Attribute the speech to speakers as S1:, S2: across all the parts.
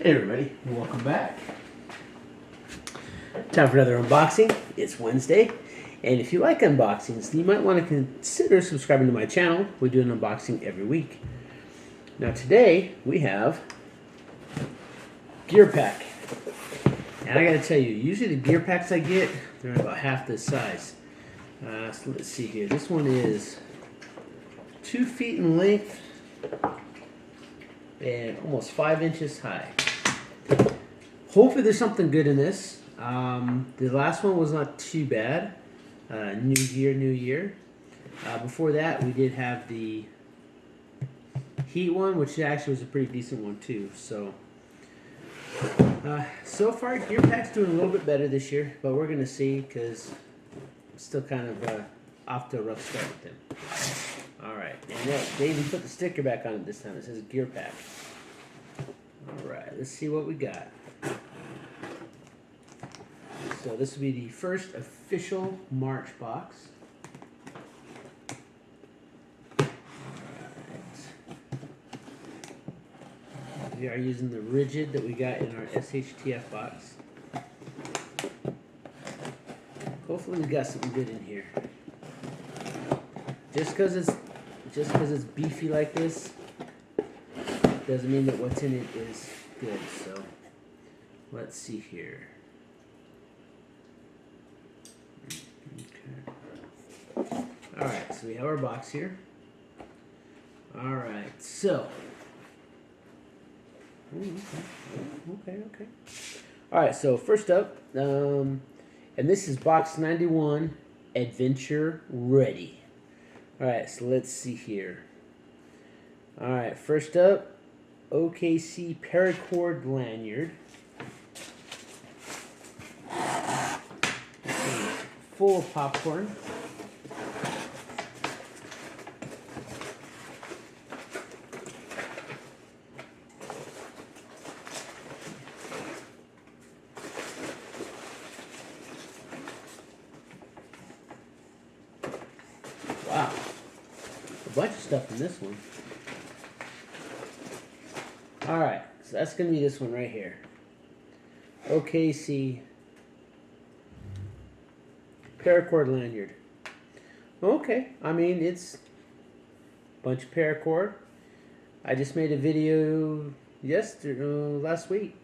S1: Hey everybody, welcome back. Time for another unboxing. It's Wednesday, and if you like unboxings, you might want to consider subscribing to my channel. We do an unboxing every week. Now today, we have Gear Pack. And I gotta tell you, usually the gear packs I get, they're about half this size. So let's see here. This one is 2 feet in length and almost 5 inches high. Hopefully there's something good in this. The last one was not too bad. New year. Before that, we did have the Heat one, which actually was a pretty decent one too. So far, Gear Pack's doing a little bit better this year, but we're gonna see because I'm still kind of off to a rough start with them. All right, and they even put the sticker back on it this time. It says Gear Pack. All right, let's see what we got. So this will be the first official March box. Alright. We are using the rigid that we got in our SHTF box. Hopefully we got something good in here. Just because it's beefy like this doesn't mean that what's in it is good. So let's see here. Alright, so we have our box here. Alright, so. Okay. Alright, so first up, and this is box 91, Adventure Ready. Alright, so let's see here. Alright, first up, OKC Paracord Lanyard. Full of popcorn. Wow, a bunch of stuff in this one. Alright, so that's going to be this one right here. OKC Paracord Lanyard. Okay, I mean, it's a bunch of paracord. I just made a video last week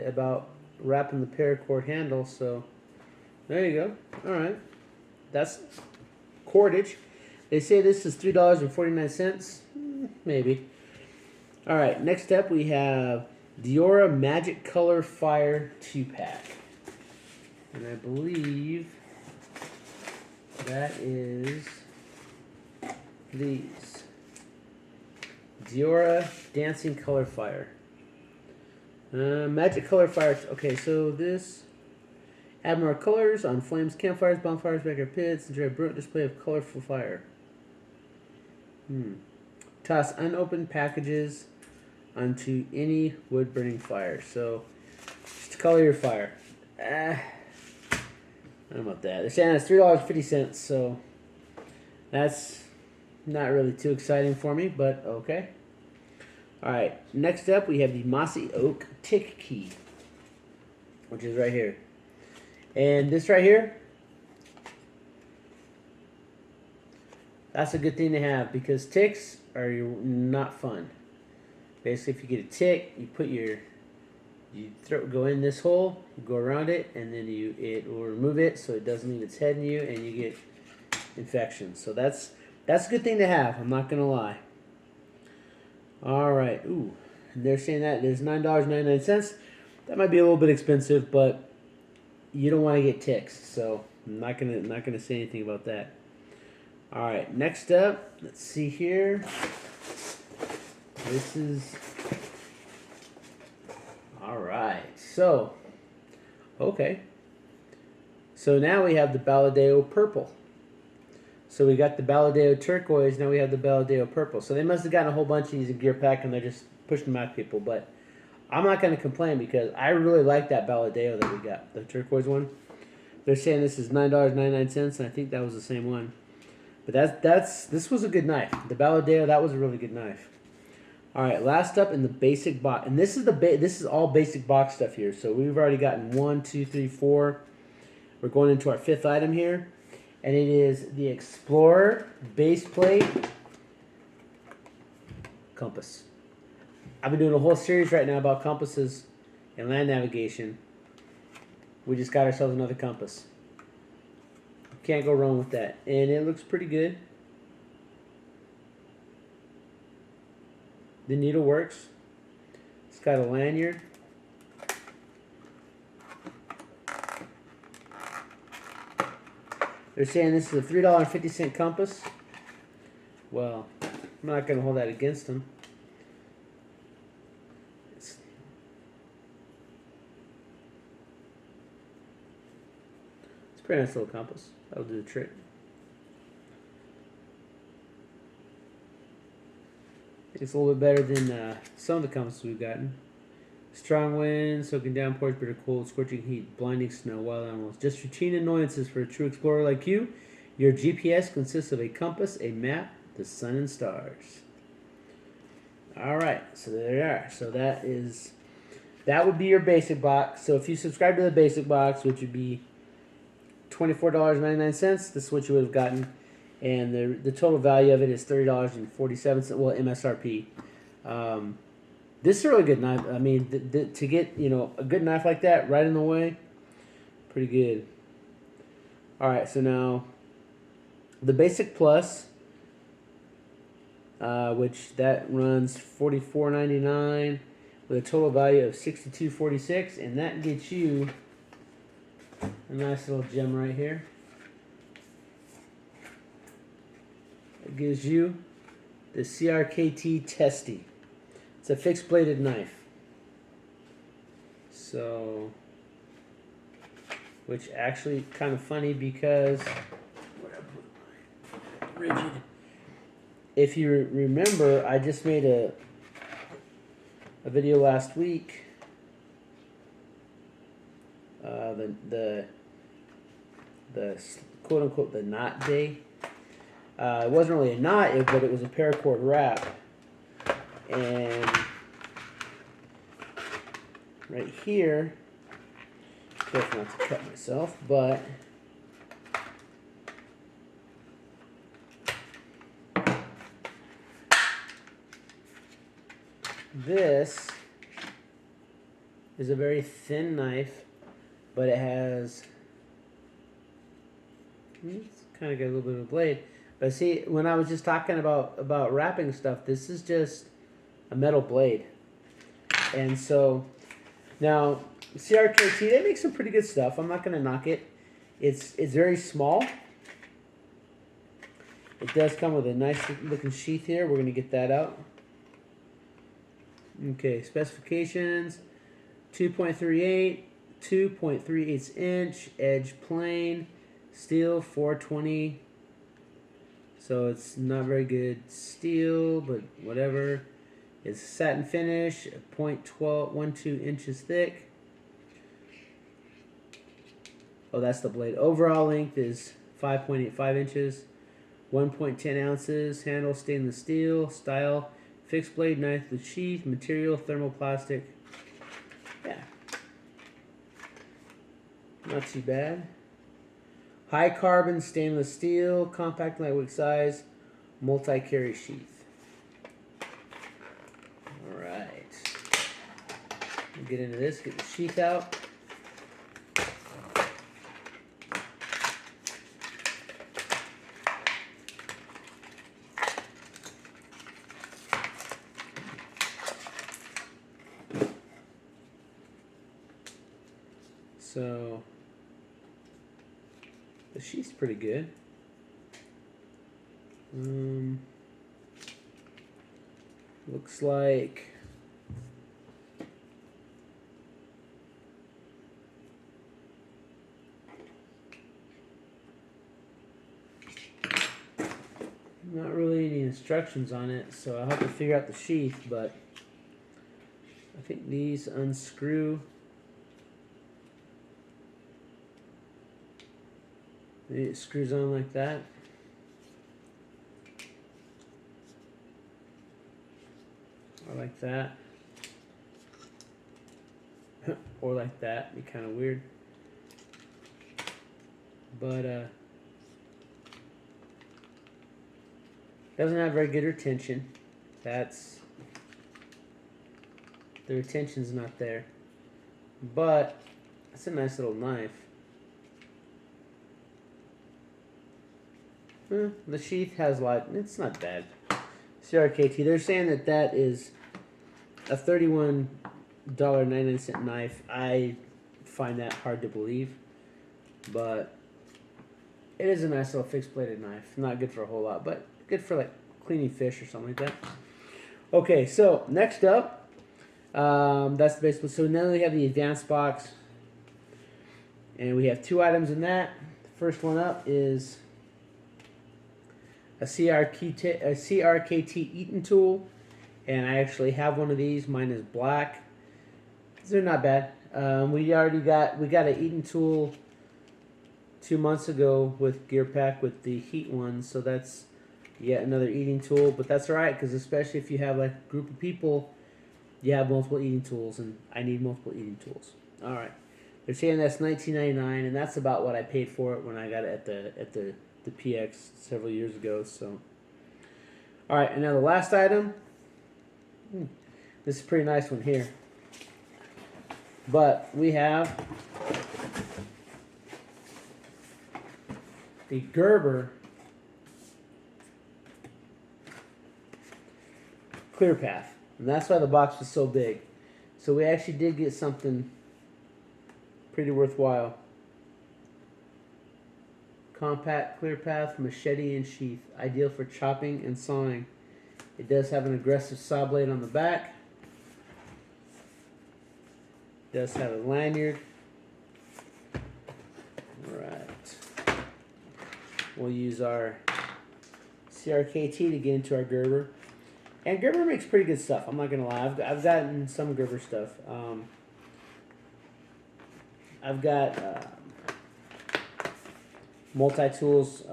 S1: about wrapping the paracord handle, so there you go. Alright, that's cordage. They say this is $3.49. Maybe. Alright, next up we have Diora Magic Color Fire 2-pack. And I believe that is these. Diora Dancing Color Fire. Magic Color Fire. Okay, so this. Add more colors on flames, campfires, bonfires, backyard pits. Enjoy a brilliant display of colorful fire. Toss unopened packages onto any wood-burning fire. So, just color your fire. I don't know about that. They're saying it's $3.50, so that's not really too exciting for me, but okay. Alright, next up we have the Mossy Oak Tick Key, which is right here. And this right here, that's a good thing to have because ticks are not fun. Basically, if you get a tick, you go in this hole, you go around it, and then it will remove it so it doesn't leave its head in you, and you get infections. So that's a good thing to have. I'm not gonna lie. All right, ooh, they're saying that there's $9.99. That might be a little bit expensive, but you don't want to get ticks, so I'm not gonna say anything about that. All right, next up, let's see here. This is all right. So, okay. So now we have the Baladeo Purple. So we got the Baladeo Turquoise. Now we have the Baladeo Purple. So they must have gotten a whole bunch of these in Gear Pack, and they're just pushing them out to people. But I'm not going to complain because I really like that Baladeo that we got, the turquoise one. They're saying this is $9.99, and I think that was the same one. But this was a good knife. The Baladeo, that was a really good knife. All right, last up in the basic box, and this is this is all basic box stuff here. So we've already gotten 1, 2, 3, 4. We're going into our 5th item here, and it is the Explorer base plate compass. I've been doing a whole series right now about compasses and land navigation. We just got ourselves another compass. Can't go wrong with that, and it looks pretty good. The needle works. It's got a lanyard. They're saying this is a $3.50 compass. Well, I'm not going to hold that against them. It's a pretty nice little compass. That'll do the trick. It's a little bit better than some of the compasses we've gotten. Strong winds, soaking downpours, bitter cold, scorching heat, blinding snow, wild animals. Just routine annoyances for a true explorer like you. Your GPS consists of a compass, a map, the sun and stars. Alright, so there you are. So that would be your basic box. So if you subscribe to the basic box, which would be $24.99, this is what you would have gotten. And the total value of it is $30.47. Well, MSRP. This is a really good knife. I mean, to get a good knife like that right in the way, pretty good. All right, so now the Basic Plus, which that runs $44.99 with a total value of $62.46, and that gets you a nice little gem right here. It gives you the CRKT Testy. It's a fixed bladed knife. So, which actually kind of funny because rigid. If you remember, I just made a video last week. The quote unquote the knot day. It wasn't really a knot, but it was a paracord wrap. And right here, careful not to cut myself, but this is a very thin knife, but it has, it's kind of got a little bit of a blade. But see, when I was just talking about wrapping stuff, this is just a metal blade. And so, now, CRKT, they make some pretty good stuff. I'm not going to knock it. It's very small. It does come with a nice looking sheath here. We're going to get that out. Okay, specifications, 2.38, 2.38 inch, edge plane, steel 420. So it's not very good steel, but whatever. It's satin finish, 0.12 inches thick. Oh, that's the blade. Overall length is 5.85 inches, 1.10 ounces. Handle stainless steel. Style fixed blade knife with sheath. Material thermoplastic. Yeah, not too bad. High carbon stainless steel, compact lightweight size, multi-carry sheath. All right. We'll get into this, get the sheath out. So the sheath's pretty good. Looks like not really any instructions on it, so I'll have to figure out the sheath, but I think these unscrew. It screws on like that. or like that, or like that. Be kind of weird, but doesn't have very good retention. The retention's not there, but it's a nice little knife. The sheath has it's not bad. CRKT, they're saying that is a $31.99 knife. I find that hard to believe, but it is a nice little fixed bladed knife. Not good for a whole lot, but good for like cleaning fish or something like that. Okay, so next up, that's basically, so now we have the advanced box, and we have 2 items in that. The first one up is a CRKT Eaton tool, and I actually have one of these. Mine is black. They're not bad. We got an Eaton tool 2 months ago with Gear Pack with the heat one, so that's yet another eating tool. But that's alright, because especially if you have like a group of people, you have multiple eating tools, and I need multiple eating tools. Alright, they're saying that's $19.99, and that's about what I paid for it when I got it at the PX several years ago. So, all right, and now the last item. This is a pretty nice one here. But we have the Gerber Clear Path, and that's why the box was so big. So we actually did get something pretty worthwhile. Compact Clear Path machete and sheath, ideal for chopping and sawing. It does have an aggressive saw blade on the back. It does have a lanyard. Alright. We'll use our CRKT to get into our Gerber. And Gerber makes pretty good stuff, I'm not going to lie. I've gotten some Gerber stuff. I've got multi-tools.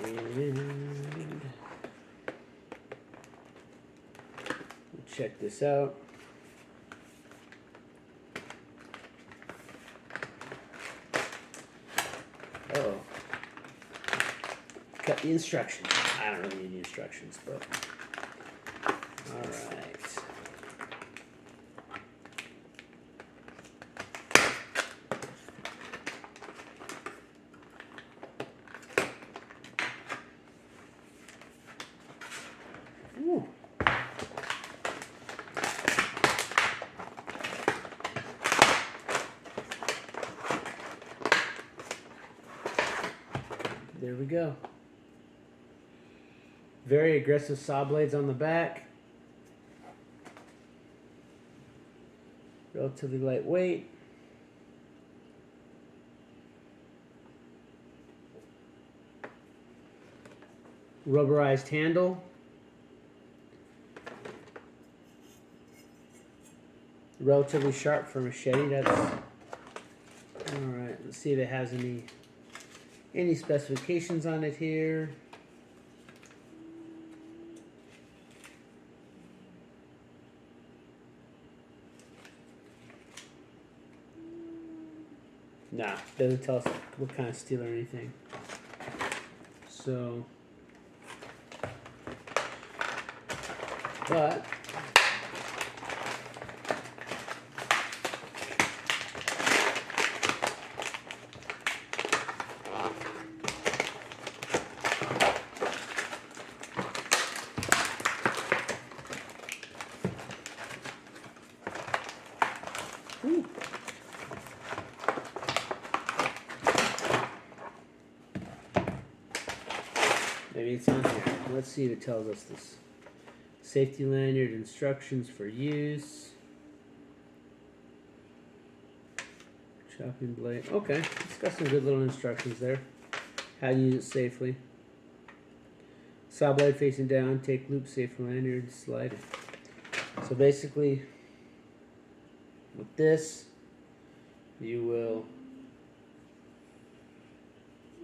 S1: And check this out. Oh, got the instructions. I don't really need the instructions, but all right. Ooh. There we go. Very aggressive saw blades on the back. Relatively lightweight. Rubberized handle. Relatively sharp for a machete. That's alright. Let's see if it has any specifications on it here. Nah, doesn't tell us what kind of steel or anything. So, but maybe it's on here. Let's see if it tells us this. Safety lanyard, instructions for use. Chopping blade. Okay, it's got some good little instructions there. How to use it safely. Saw blade facing down, take loop, safe lanyard, slide it. So basically, With this, you will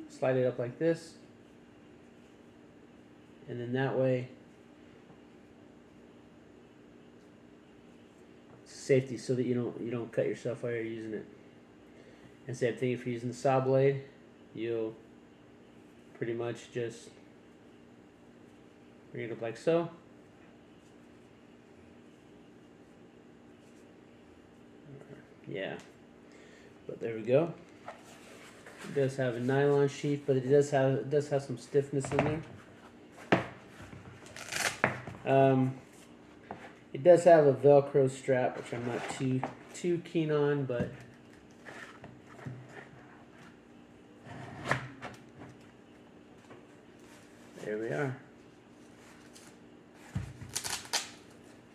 S1: slide it up like this, and then that way it's safety, so that you don't cut yourself while you're using it. And same thing if you're using the saw blade, you'll pretty much just bring it up like so. Yeah, but there we go. It does have a nylon sheath, but it does have some stiffness in there. It does have a Velcro strap, which I'm not too keen on, but there we are.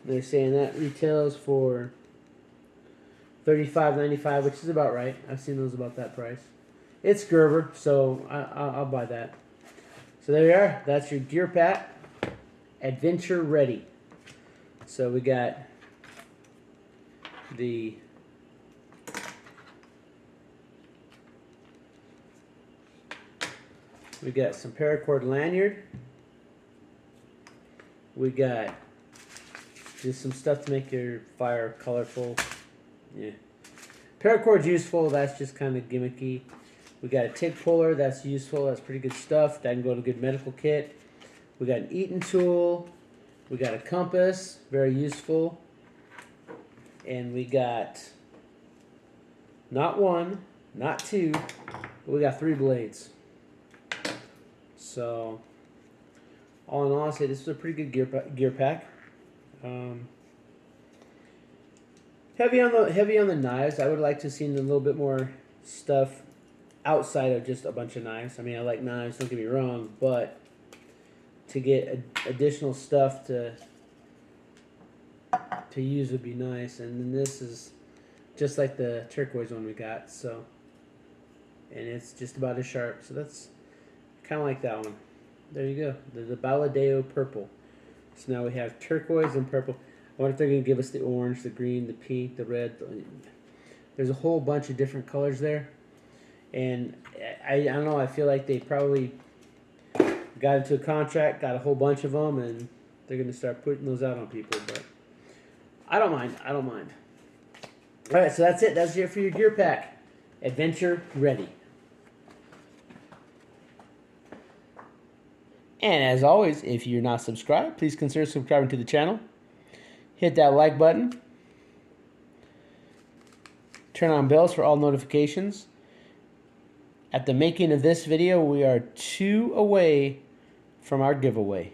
S1: They're saying that retails for $35.95, which is about right. I've seen those about that price. It's Gerber, so I'll buy that. So there you are. That's your gear pack, adventure ready. So we got we got some paracord lanyard. We got just some stuff to make your fire colorful. Yeah. Paracord's useful, that's just kind of gimmicky. We got a tick puller, that's useful, that's pretty good stuff. That can go to a good medical kit. We got an Eaton tool. We got a compass, very useful. And we got not one, not two, but we got 3 blades. So, all in all, I'd say this is a pretty good gear pack. Heavy on the knives. I would like to have seen a little bit more stuff outside of just a bunch of knives. I mean, I like knives, don't get me wrong, but to get additional stuff to use would be nice. And then this is just like the turquoise one we got, so, and it's just about as sharp. So that's kind of like that one. There you go. The Baladeo purple. So now we have turquoise and purple. I wonder if they're going to give us the orange, the green, the pink, the red. There's a whole bunch of different colors there. And I don't know, I feel like they probably got into a contract, got a whole bunch of them, and they're going to start putting those out on people. But I don't mind. I don't mind. All right, so that's it. That's it for your gear pack. Adventure ready. And as always, if you're not subscribed, please consider subscribing to the channel. Hit that like button. Turn on bells for all notifications. At the making of this video, we are 2 away from our giveaway.